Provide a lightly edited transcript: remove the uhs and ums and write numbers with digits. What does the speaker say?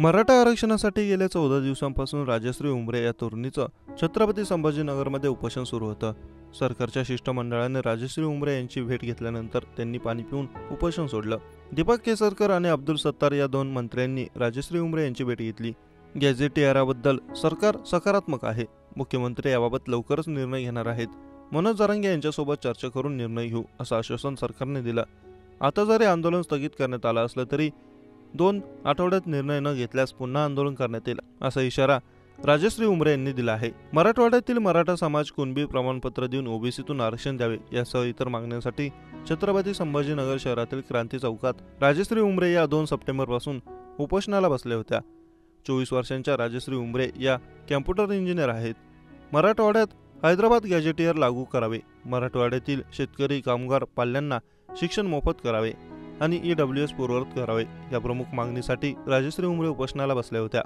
मराठा आरक्षणासाठी गेल्या 14 दिवसांपासून राजश्री उमरे या तरुणीचं छत्रपती संभाजीनगरमध्ये उपोषण सुरू होतं। सरकारच्या शिष्टमंडळाने राजश्री उमरे यांची भेट घेतल्यानंतर त्यांनी पाणी पिऊन उपोषण सोडलं। दीपक केसरकर आणि अब्दुल सत्तार या दोन मंत्र्यांनी राजश्री उमरे यांची भेट घेतली। गॅझेटियराबद्दल सरकार सकारात्मक आहे। मुख्यमंत्री याबाबत लवकरच निर्णय घेणार आहेत। मनोज जरांगे यांच्यासोबत चर्चा करून निर्णय घेऊ असं आश्वासन सरकारने दिलं। आता जरी आंदोलन स्थगित करण्यात आलं असलं तरी 2 आठवड्यात निर्णय न घेतल्यास पुन्हा आंदोलन करण्यात येईल असा इशारा राजश्री उमरे यांनी दिला आहे। मराठवाड्यातील मराठा समाज कुणबी प्रमाणपत्र देऊन ओबीसीतून आरक्षण द्यावे यासह इतर मागण्यांसाठी छत्रपती संभाजीनगर शहरातील क्रांती चौकात राजश्री उमरे या 2 सप्टेंबरपासून उपोषणाला बसल्या होत्या। 24 वर्षांच्या राजश्री उमरे या कॅम्प्युटर इंजिनियर आहेत। मराठवाड्यात हैदराबाद गॅझेटियर लागू करावे, मराठवाड्यातील शेतकरी कामगार पाल्यांना शिक्षण मोफत करावे आणि EWS पूर्ववत करावे या प्रमुख मागणीसाठी राजश्री उमरे उपोषणाला बसल्या होत्या।